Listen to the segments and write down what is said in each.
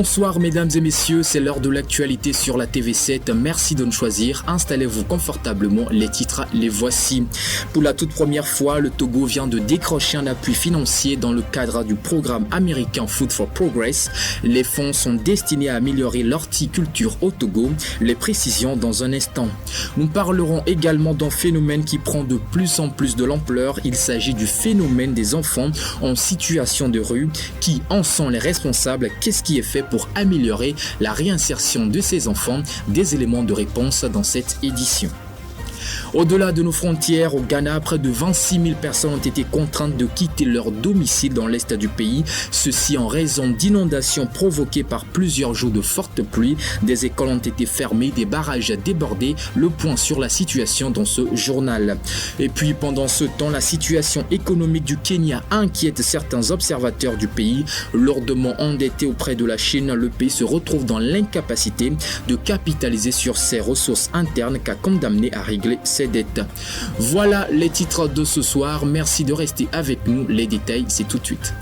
Bonsoir mesdames et messieurs, c'est l'heure de l'actualité sur la TV7. Merci de nous choisir. Installez-vous confortablement, les titres, les voici. Pour la toute première fois, le Togo vient de décrocher un appui financier dans le cadre du programme américain Food for Progress. Les fonds sont destinés à améliorer l'horticulture au Togo. Les précisions dans un instant. Nous parlerons également d'un phénomène qui prend de plus en plus de l'ampleur. Il s'agit du phénomène des enfants en situation de rue. Qui en sont les responsables? Qu'est-ce qui est fait pour améliorer la réinsertion de ces enfants? Des éléments de réponse dans cette édition. Au-delà de nos frontières, au Ghana, près de 26 000 personnes ont été contraintes de quitter leur domicile dans l'est du pays. Ceci en raison d'inondations provoquées par plusieurs jours de fortes pluies. Des écoles ont été fermées, des barrages débordés. Le point sur la situation dans ce journal. Et puis pendant ce temps, la situation économique du Kenya inquiète certains observateurs du pays. Lourdement endetté auprès de la Chine, le pays se retrouve dans l'incapacité de capitaliser sur ses ressources internes qu'a condamné à régler ses dettes. Voilà les titres de ce soir. Merci de rester avec nous. Les détails, c'est tout de suite.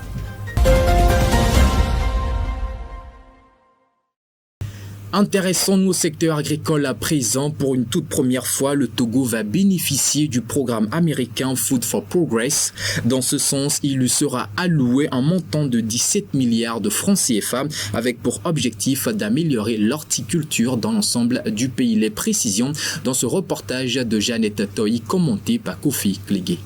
Intéressons-nous au secteur agricole à présent. Pour une toute première fois, le Togo va bénéficier du programme américain Food for Progress. Dans ce sens, il lui sera alloué un montant de 17 milliards de francs CFA avec pour objectif d'améliorer l'horticulture dans l'ensemble du pays. Les précisions dans ce reportage de Jeannette Toyi commenté par Kofi Klégué.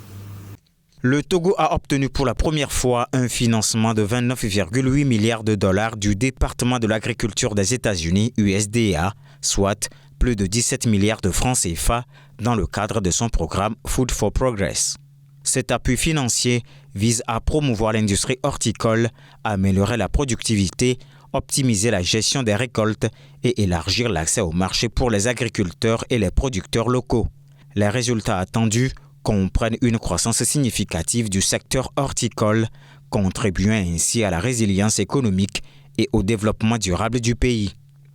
Le Togo a obtenu pour la première fois un financement de 29,8 milliards de dollars du département de l'agriculture des États-Unis, USDA, soit plus de 17 milliards de francs CFA dans le cadre de son programme Food for Progress. Cet appui financier vise à promouvoir l'industrie horticole, améliorer la productivité, optimiser la gestion des récoltes et élargir l'accès au marché pour les agriculteurs et les producteurs locaux. Les résultats attendus comprennent une croissance significative du secteur horticole, contribuant ainsi à la résilience économique et au développement durable du pays.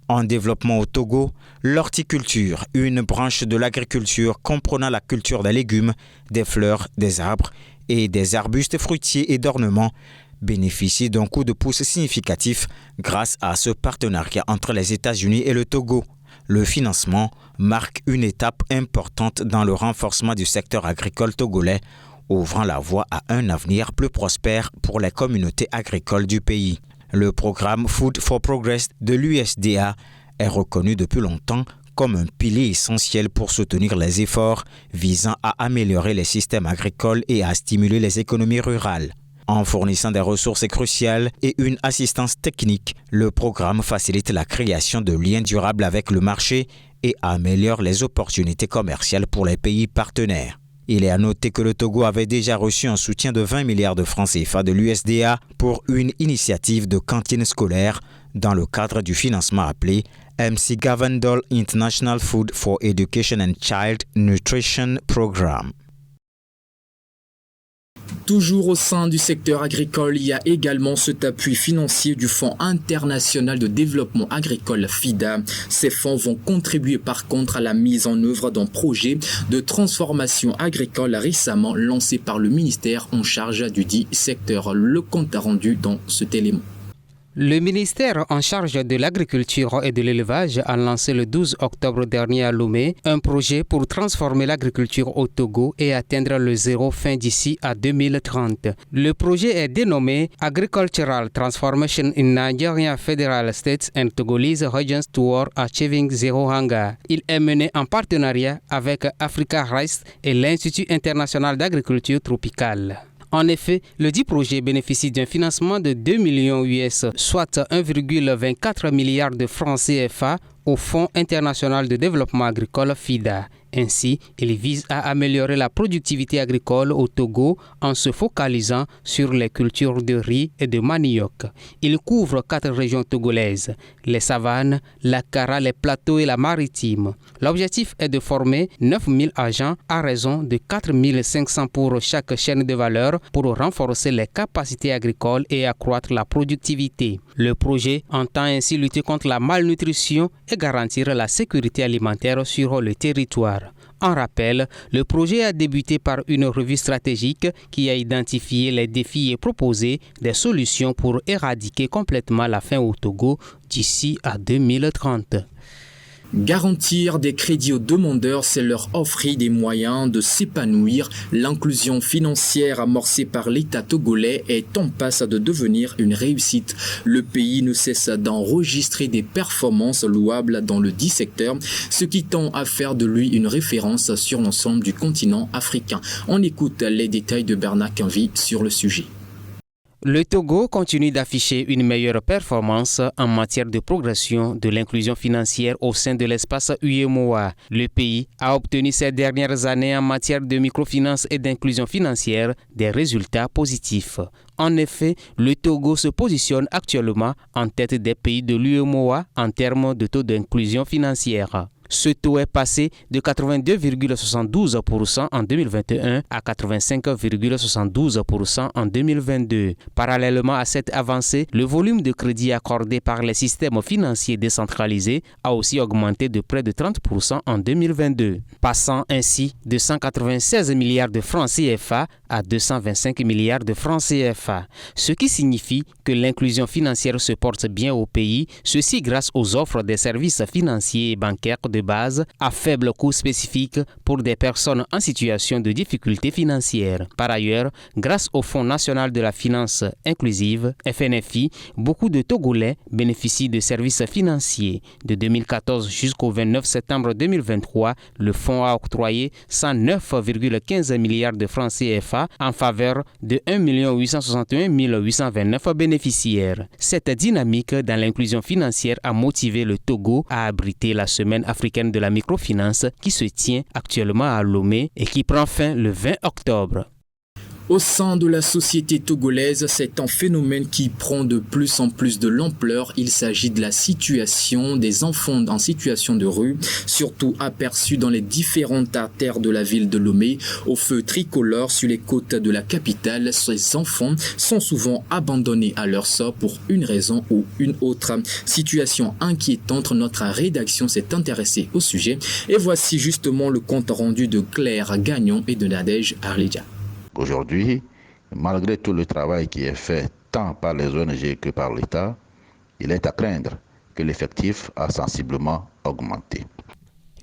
En développement au Togo, l'horticulture, une branche de l'agriculture comprenant la culture des légumes, des fleurs, des arbres et des arbustes fruitiers et d'ornements, bénéficie d'un coup de pouce significatif grâce à ce partenariat entre les États-Unis et le Togo. Le financement marque une étape importante dans le renforcement du secteur agricole togolais, ouvrant la voie à un avenir plus prospère pour les communautés agricoles du pays. Le programme Food for Progress de l'USDA est reconnu depuis longtemps comme un pilier essentiel pour soutenir les efforts visant à améliorer les systèmes agricoles et à stimuler les économies rurales. En fournissant des ressources cruciales et une assistance technique, le programme facilite la création de liens durables avec le marché et améliore les opportunités commerciales pour les pays partenaires. Il est à noter que le Togo avait déjà reçu un soutien de 20 milliards de francs CFA de l'USDA pour une initiative de cantine scolaire dans le cadre du financement appelé MC Govendol International Food for Education and Child Nutrition Program. Toujours au sein du secteur agricole, il y a également cet appui financier du Fonds international de développement agricole FIDA. Ces fonds vont contribuer par contre à la mise en œuvre d'un projet de transformation agricole récemment lancé par le ministère en charge du dit secteur. Le compte rendu dans cet élément. Le ministère en charge de l'agriculture et de l'élevage a lancé le 12 octobre dernier à Lomé un projet pour transformer l'agriculture au Togo et atteindre le zéro fin d'ici à 2030. Le projet est dénommé Agricultural Transformation in Nigeria Federal States and Togolese Regions Toward Achieving Zero Hunger. Il est mené en partenariat avec Africa Rice et l'Institut international d'agriculture tropicale. En effet, le dit projet bénéficie d'un financement de 2 millions US, soit 1,24 milliard de francs CFA au Fonds international de développement agricole FIDA. Ainsi, il vise à améliorer la productivité agricole au Togo en se focalisant sur les cultures de riz et de manioc. Il couvre 4 régions togolaises, les savanes, la Kara, les plateaux et la maritime. L'objectif est de former 9000 agents à raison de 4500 pour chaque chaîne de valeur pour renforcer les capacités agricoles et accroître la productivité. Le projet entend ainsi lutter contre la malnutrition et garantir la sécurité alimentaire sur le territoire. En rappel, le projet a débuté par une revue stratégique qui a identifié les défis et proposé des solutions pour éradiquer complètement la faim au Togo d'ici à 2030. Garantir des crédits aux demandeurs, c'est leur offrir des moyens de s'épanouir. L'inclusion financière amorcée par l'État togolais est en passe de devenir une réussite. Le pays ne cesse d'enregistrer des performances louables dans le dit secteur, ce qui tend à faire de lui une référence sur l'ensemble du continent africain. On écoute les détails de Bernard Quinvi sur le sujet. Le Togo continue d'afficher une meilleure performance en matière de progression de l'inclusion financière au sein de l'espace UEMOA. Le pays a obtenu ces dernières années en matière de microfinance et d'inclusion financière des résultats positifs. En effet, le Togo se positionne actuellement en tête des pays de l'UEMOA en termes de taux d'inclusion financière. Ce taux est passé de 82,72% en 2021 à 85,72% en 2022. Parallèlement à cette avancée, le volume de crédits accordé par les systèmes financiers décentralisés a aussi augmenté de près de 30% en 2022, passant ainsi de 196 milliards de francs CFA à 225 milliards de francs CFA, ce qui signifie que l'inclusion financière se porte bien au pays, ceci grâce aux offres des services financiers et bancaires de base à faible coût spécifique pour des personnes en situation de difficulté financière. Par ailleurs, grâce au Fonds national de la finance inclusive, FNFI, beaucoup de Togolais bénéficient de services financiers. De 2014 jusqu'au 29 septembre 2023, le fonds a octroyé 109,15 milliards de francs CFA en faveur de 1 861 829 bénéficiaires. Cette dynamique dans l'inclusion financière a motivé le Togo à abriter la Semaine africaine de la microfinance qui se tient actuellement à Lomé et qui prend fin le 20 octobre. Au sein de la société togolaise, c'est un phénomène qui prend de plus en plus de l'ampleur. Il s'agit de la situation des enfants en situation de rue, surtout aperçus dans les différentes artères de la ville de Lomé. Au feu tricolore sur les côtes de la capitale, ces enfants sont souvent abandonnés à leur sort pour une raison ou une autre. Situation inquiétante, notre rédaction s'est intéressée au sujet. Et voici justement le compte rendu de Claire Gagnon et de Nadège Arleja. Aujourd'hui, malgré tout le travail qui est fait tant par les ONG que par l'État, il est à craindre que l'effectif a sensiblement augmenté.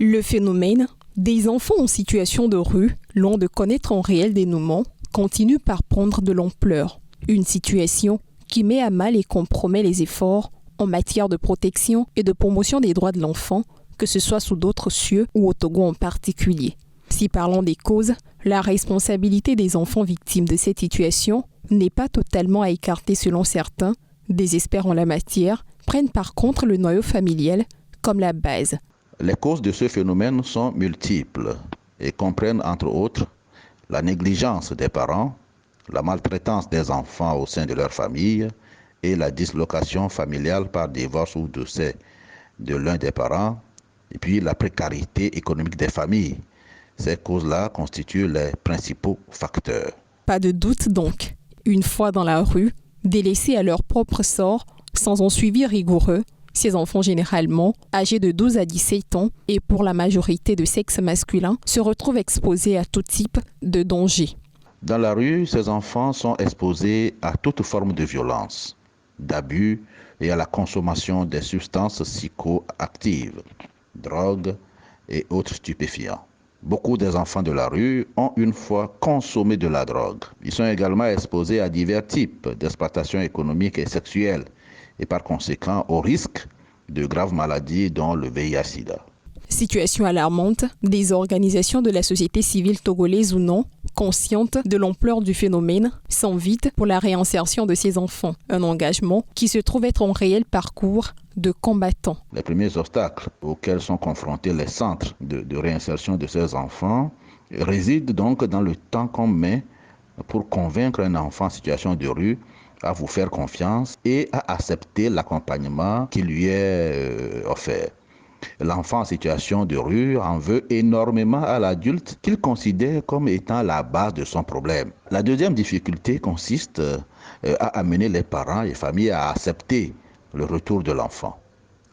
Le phénomène des enfants en situation de rue, loin de connaître un réel dénouement, continue par prendre de l'ampleur. Une situation qui met à mal et compromet les efforts en matière de protection et de promotion des droits de l'enfant, que ce soit sous d'autres cieux ou au Togo en particulier. Si parlons des causes, la responsabilité des enfants victimes de cette situation n'est pas totalement à écarter selon certains. Des experts en la matière prennent par contre le noyau familial comme la base. Les causes de ce phénomène sont multiples et comprennent entre autres la négligence des parents, la maltraitance des enfants au sein de leur famille et la dislocation familiale par divorce ou décès de l'un des parents, et puis la précarité économique des familles. Ces causes-là constituent les principaux facteurs. Pas de doute donc, une fois dans la rue, délaissés à leur propre sort, sans un suivi rigoureux, ces enfants généralement, âgés de 12 à 17 ans et pour la majorité de sexe masculin, se retrouvent exposés à tout type de dangers. Dans la rue, ces enfants sont exposés à toute forme de violence, d'abus et à la consommation des substances psychoactives, drogues et autres stupéfiants. Beaucoup des enfants de la rue ont une fois consommé de la drogue. Ils sont également exposés à divers types d'exploitation économique et sexuelle et par conséquent au risque de graves maladies dont le VIH-Sida. Situation alarmante, des organisations de la société civile togolaise ou non, conscientes de l'ampleur du phénomène, s'invitent pour la réinsertion de ces enfants. Un engagement qui se trouve être un réel parcours de combattants. Les premiers obstacles auxquels sont confrontés les centres de réinsertion de ces enfants résident donc dans le temps qu'on met pour convaincre un enfant en situation de rue à vous faire confiance et à accepter l'accompagnement qui lui est offert. L'enfant en situation de rue en veut énormément à l'adulte qu'il considère comme étant la base de son problème. La deuxième difficulté consiste à amener les parents et familles à accepter le retour de l'enfant.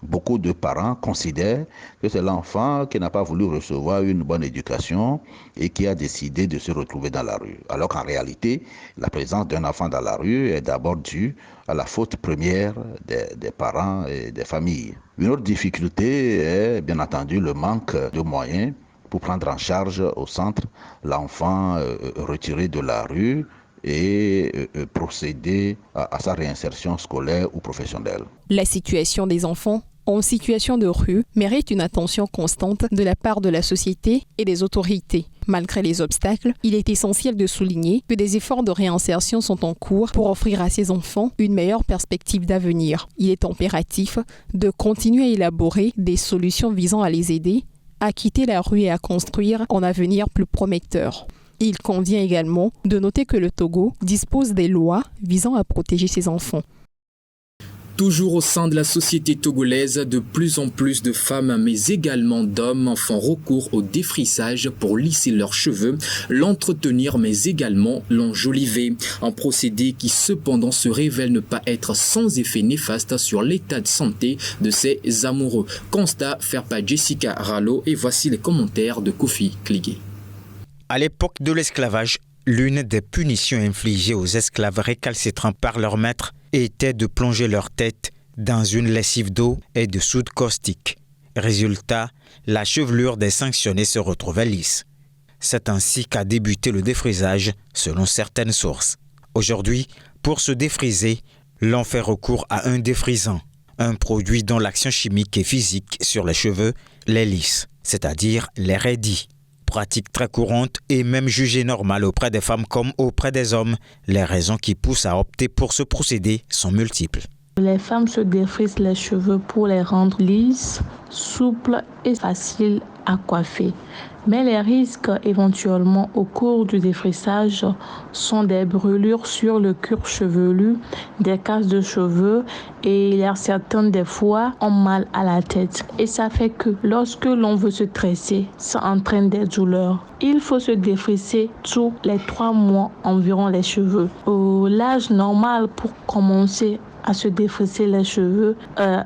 Beaucoup de parents considèrent que c'est l'enfant qui n'a pas voulu recevoir une bonne éducation et qui a décidé de se retrouver dans la rue. Alors qu'en réalité, la présence d'un enfant dans la rue est d'abord due à la faute première des parents et des familles. Une autre difficulté est bien entendu le manque de moyens pour prendre en charge au centre l'enfant retiré de la rue et procéder à sa réinsertion scolaire ou professionnelle. La situation des enfants en situation de rue mérite une attention constante de la part de la société et des autorités. Malgré les obstacles, il est essentiel de souligner que des efforts de réinsertion sont en cours pour offrir à ces enfants une meilleure perspective d'avenir. Il est impératif de continuer à élaborer des solutions visant à les aider à quitter la rue et à construire un avenir plus prometteur. Il convient également de noter que le Togo dispose des lois visant à protéger ses enfants. Toujours au sein de la société togolaise, de plus en plus de femmes, mais également d'hommes, font recours au défrisage pour lisser leurs cheveux, l'entretenir, mais également l'enjoliver. Un procédé qui cependant se révèle ne pas être sans effet néfaste sur l'état de santé de ses amoureux. Constat fait par Jessica Rallo et voici les commentaires de Kofi Kligué. À l'époque de l'esclavage, l'une des punitions infligées aux esclaves récalcitrants par leur maître était de plonger leur tête dans une lessive d'eau et de soude caustique. Résultat, la chevelure des sanctionnés se retrouvait lisse. C'est ainsi qu'a débuté le défrisage, selon certaines sources. Aujourd'hui, pour se défriser, l'on fait recours à un défrisant, un produit dont l'action chimique et physique sur les cheveux les lisse, c'est-à-dire les raidit. Pratique très courante et même jugée normale auprès des femmes comme auprès des hommes. Les raisons qui poussent à opter pour ce procédé sont multiples. Les femmes se défrisent les cheveux pour les rendre lisses, souples et faciles à coiffer. Mais les risques éventuellement au cours du défrisage sont des brûlures sur le cuir chevelu, des casses de cheveux et certaines des fois ont mal à la tête. Et ça fait que lorsque l'on veut se tresser, ça entraîne des douleurs. Il faut se défrisser tous les 3 mois environ les cheveux. L'âge normal pour commencer à se défrisser les cheveux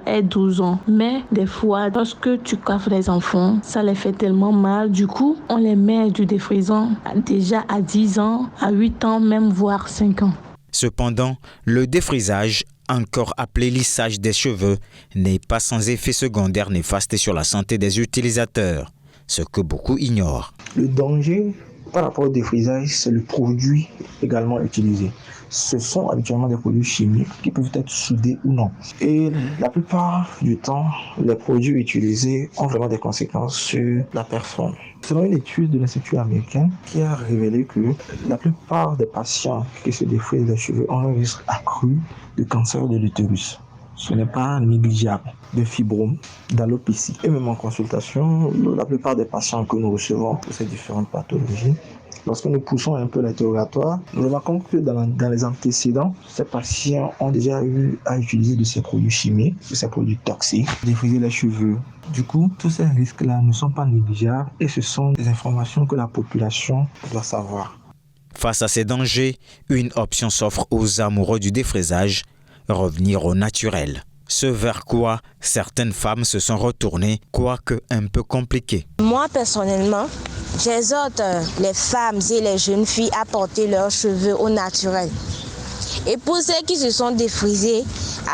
est 12 ans. Mais des fois, lorsque tu coiffes les enfants, ça les fait tellement mal. Du coup, on les met du défrisant déjà à 10 ans, à 8 ans, même voire 5 ans. Cependant, le défrisage, encore appelé lissage des cheveux, n'est pas sans effet secondaire néfaste sur la santé des utilisateurs, ce que beaucoup ignorent. Le danger par rapport au défrisage, c'est le produit également utilisé. Ce sont habituellement des produits chimiques qui peuvent être soudés ou non. Et la plupart du temps, les produits utilisés ont vraiment des conséquences sur la personne. Selon une étude de l'Institut américain qui a révélé que la plupart des patients qui se défrisent les cheveux ont un risque accru de cancer de l'utérus. Ce n'est pas négligeable, de fibromes, d'alopécie. Et même en consultation, la plupart des patients que nous recevons pour ces différentes pathologies, lorsque nous poussons un peu l'interrogatoire, nous remarquons que dans les antécédents, ces patients ont déjà eu à utiliser de ces produits chimiques, de ces produits toxiques, défriser les cheveux. Du coup, tous ces risques-là ne sont pas négligeables et ce sont des informations que la population doit savoir. Face à ces dangers, une option s'offre aux amoureux du défrisage, revenir au naturel. Ce vers quoi certaines femmes se sont retournées, quoique un peu compliqué. Moi, personnellement, j'exhorte les femmes et les jeunes filles à porter leurs cheveux au naturel. Et pour celles qui se sont défrisées,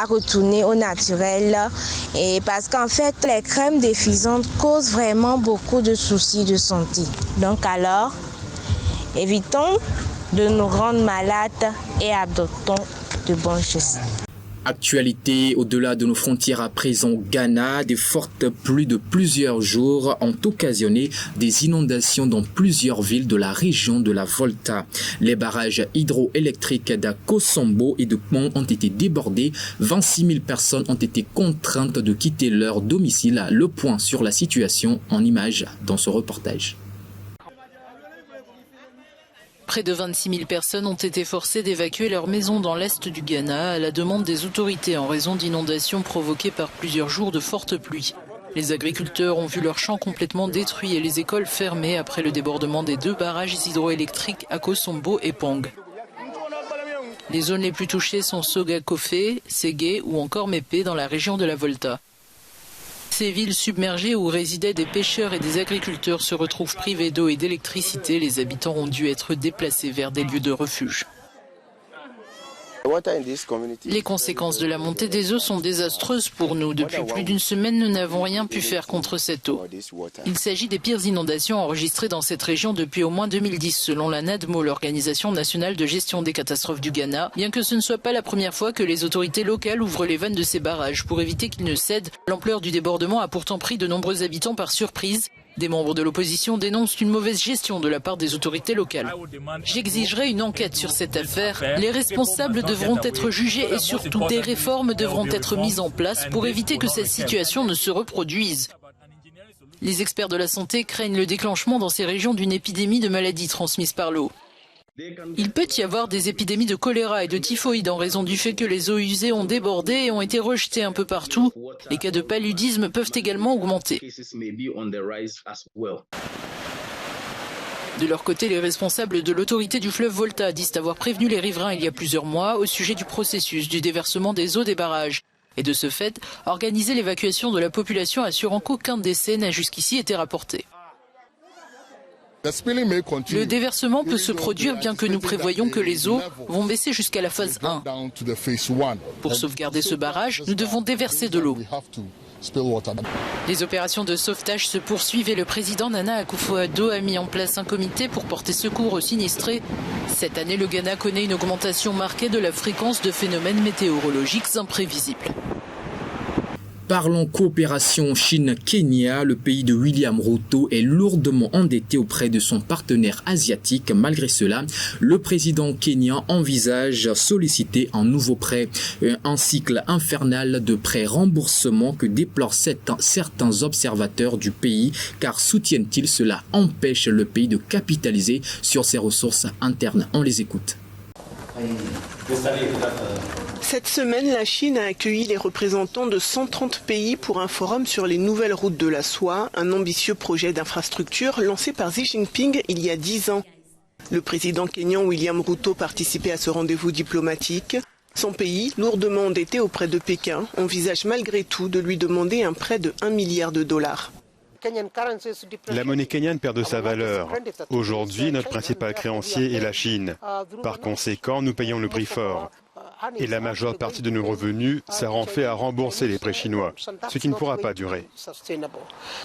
à retourner au naturel. Et parce qu'en fait, les crèmes défrisantes causent vraiment beaucoup de soucis de santé. Donc alors, évitons de nous rendre malades et adoptons de bonnes gestes. Actualité au-delà de nos frontières à présent au Ghana, des fortes pluies de plusieurs jours ont occasionné des inondations dans plusieurs villes de la région de la Volta. Les barrages hydroélectriques d'Akosombo et de Kpong ont été débordés. 26 000 personnes ont été contraintes de quitter leur domicile. Le point sur la situation en images dans ce reportage. Près de 26 000 personnes ont été forcées d'évacuer leur maison dans l'est du Ghana à la demande des autorités en raison d'inondations provoquées par plusieurs jours de fortes pluies. Les agriculteurs ont vu leurs champs complètement détruits et les écoles fermées après le débordement des 2 barrages hydroélectriques Akosombo et Pong. Les zones les plus touchées sont Sogakofé, Ségé ou encore Mépé dans la région de la Volta. Ces villes submergées où résidaient des pêcheurs et des agriculteurs se retrouvent privées d'eau et d'électricité. Les habitants ont dû être déplacés vers des lieux de refuge. Les conséquences de la montée des eaux sont désastreuses pour nous. Depuis plus d'une semaine, nous n'avons rien pu faire contre cette eau. Il s'agit des pires inondations enregistrées dans cette région depuis au moins 2010, selon la NADMO, l'Organisation nationale de gestion des catastrophes du Ghana. Bien que ce ne soit pas la première fois que les autorités locales ouvrent les vannes de ces barrages pour éviter qu'ils ne cèdent, l'ampleur du débordement a pourtant pris de nombreux habitants par surprise. Des membres de l'opposition dénoncent une mauvaise gestion de la part des autorités locales. J'exigerai une enquête sur cette affaire. Les responsables devront être jugés et surtout des réformes devront être mises en place pour éviter que cette situation ne se reproduise. Les experts de la santé craignent le déclenchement dans ces régions d'une épidémie de maladies transmises par l'eau. Il peut y avoir des épidémies de choléra et de typhoïde en raison du fait que les eaux usées ont débordé et ont été rejetées un peu partout. Les cas de paludisme peuvent également augmenter. De leur côté, les responsables de l'autorité du fleuve Volta disent avoir prévenu les riverains il y a plusieurs mois au sujet du processus du déversement des eaux des barrages. Et de ce fait, organiser l'évacuation de la population assurant qu'aucun décès n'a jusqu'ici été rapporté. Le déversement peut se produire bien que nous prévoyons que les eaux vont baisser jusqu'à la phase 1. Pour sauvegarder ce barrage, nous devons déverser de l'eau. Les opérations de sauvetage se poursuivent et le président Nana Akufo-Addo a mis en place un comité pour porter secours aux sinistrés. Cette année, le Ghana connaît une augmentation marquée de la fréquence de phénomènes météorologiques imprévisibles. Parlons coopération Chine-Kenya, le pays de William Ruto est lourdement endetté auprès de son partenaire asiatique. Malgré cela, le président kenyan envisage solliciter un nouveau prêt, un cycle infernal de prêts remboursement que déplorent certains observateurs du pays, car soutiennent-ils cela empêche le pays de capitaliser sur ses ressources internes. On les écoute. Cette semaine, la Chine a accueilli les représentants de 130 pays pour un forum sur les nouvelles routes de la soie, un ambitieux projet d'infrastructure lancé par Xi Jinping il y a 10 ans. Le président kényan William Ruto participait à ce rendez-vous diplomatique. Son pays, lourdement endetté auprès de Pékin, envisage malgré tout de lui demander un prêt de 1 milliard de dollars. La monnaie kenyane perd de sa valeur. Aujourd'hui, notre principal créancier est la Chine. Par conséquent, nous payons le prix fort. Et la majeure partie de nos revenus sert en fait à rembourser les prêts chinois, ce qui ne pourra pas durer.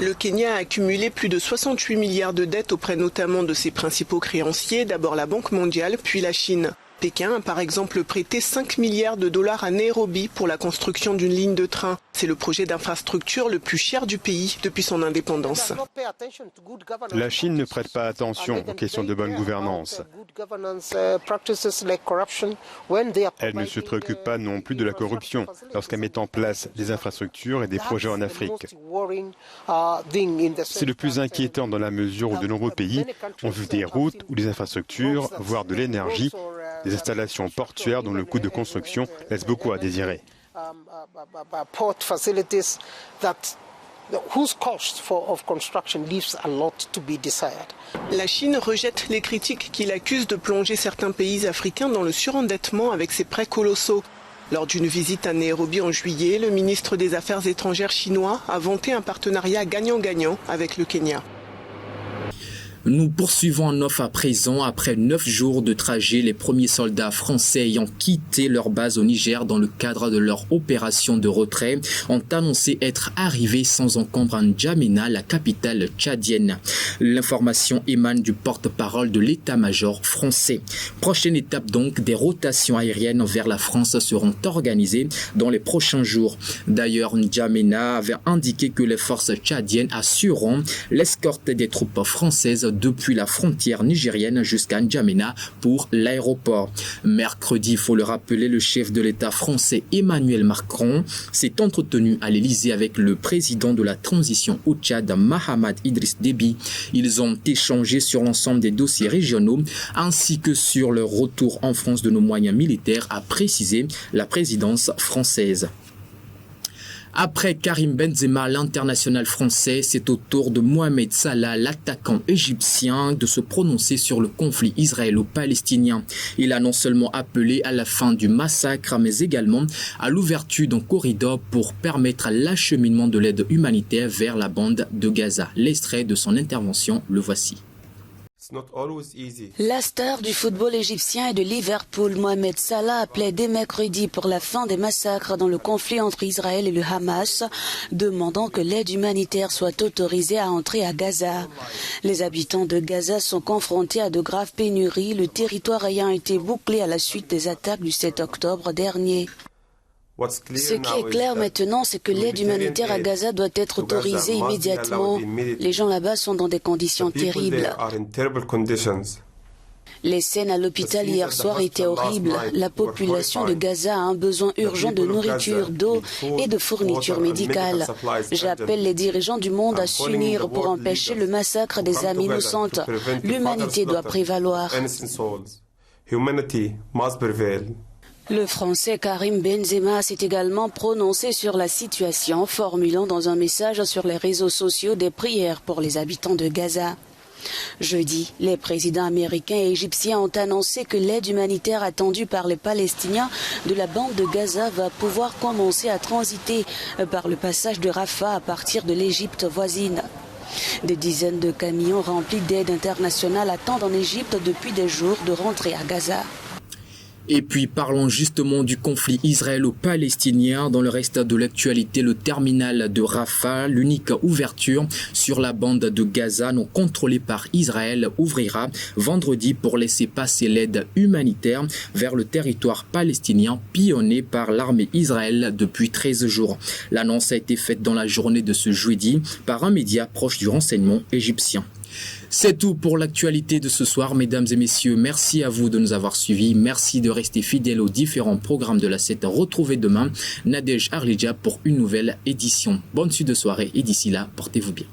Le Kenya a accumulé plus de 68 milliards de dettes auprès notamment de ses principaux créanciers, d'abord la Banque mondiale, puis la Chine. Pékin a par exemple prêté 5 milliards de dollars à Nairobi pour la construction d'une ligne de train. C'est le projet d'infrastructure le plus cher du pays depuis son indépendance. La Chine ne prête pas attention aux questions de bonne gouvernance. Elle ne se préoccupe pas non plus de la corruption lorsqu'elle met en place des infrastructures et des projets en Afrique. C'est le plus inquiétant dans la mesure où de nombreux pays ont vu des routes ou des infrastructures, voire de l'énergie, des installations portuaires dont le coût de construction laisse beaucoup à désirer. La Chine rejette les critiques qui l'accusent de plonger certains pays africains dans le surendettement avec ses prêts colossaux. Lors d'une visite à Nairobi en juillet, le ministre des Affaires étrangères chinois a vanté un partenariat gagnant-gagnant avec le Kenya. Nous poursuivons en off à présent. Après 9 jours de trajet, les premiers soldats français ayant quitté leur base au Niger dans le cadre de leur opération de retrait ont annoncé être arrivés sans encombre à N'Djamena, la capitale tchadienne. L'information émane du porte-parole de l'état-major français. Prochaine étape donc, des rotations aériennes vers la France seront organisées dans les prochains jours. D'ailleurs, N'Djamena avait indiqué que les forces tchadiennes assureront l'escorte des troupes françaises depuis la frontière nigérienne jusqu'à N'Djamena pour l'aéroport. Mercredi, il faut le rappeler, le chef de l'État français Emmanuel Macron s'est entretenu à l'Élysée avec le président de la transition au Tchad, Mahamad Idriss Déby. Ils ont échangé sur l'ensemble des dossiers régionaux ainsi que sur le retour en France de nos moyens militaires, a précisé la présidence française. Après Karim Benzema, l'international français, c'est au tour de Mohamed Salah, l'attaquant égyptien, de se prononcer sur le conflit israélo-palestinien. Il a non seulement appelé à la fin du massacre, mais également à l'ouverture d'un corridor pour permettre l'acheminement de l'aide humanitaire vers la bande de Gaza. L'extrait de son intervention, le voici. La star du football égyptien et de Liverpool, Mohamed Salah, a plaidé mercredi pour la fin des massacres dans le conflit entre Israël et le Hamas, demandant que l'aide humanitaire soit autorisée à entrer à Gaza. Les habitants de Gaza sont confrontés à de graves pénuries, le territoire ayant été bouclé à la suite des attaques du 7 octobre dernier. Ce qui est clair maintenant, c'est que l'aide humanitaire à Gaza doit être autorisée immédiatement. Les gens là-bas sont dans des conditions terribles. Les scènes à l'hôpital hier soir étaient horribles. La population de Gaza a un besoin urgent de nourriture, d'eau et de fournitures médicales. J'appelle les dirigeants du monde à s'unir pour empêcher le massacre des âmes innocentes. L'humanité doit prévaloir. Le Français Karim Benzema s'est également prononcé sur la situation, formulant dans un message sur les réseaux sociaux des prières pour les habitants de Gaza. Jeudi, les présidents américains et égyptiens ont annoncé que l'aide humanitaire attendue par les Palestiniens de la bande de Gaza va pouvoir commencer à transiter par le passage de Rafah à partir de l'Égypte voisine. Des dizaines de camions remplis d'aide internationale attendent en Égypte depuis des jours de rentrer à Gaza. Et puis parlons justement du conflit israélo-palestinien. Dans le reste de l'actualité, le terminal de Rafah, l'unique ouverture sur la bande de Gaza non contrôlée par Israël, ouvrira vendredi pour laisser passer l'aide humanitaire vers le territoire palestinien pillonné par l'armée israélienne depuis 13 jours. L'annonce a été faite dans la journée de ce jeudi par un média proche du renseignement égyptien. C'est tout pour l'actualité de ce soir, mesdames et messieurs. Merci à vous de nous avoir suivis. Merci de rester fidèles aux différents programmes de la 7. Retrouvez demain Nadej Arlidja pour une nouvelle édition. Bonne suite de soirée et d'ici là, portez-vous bien.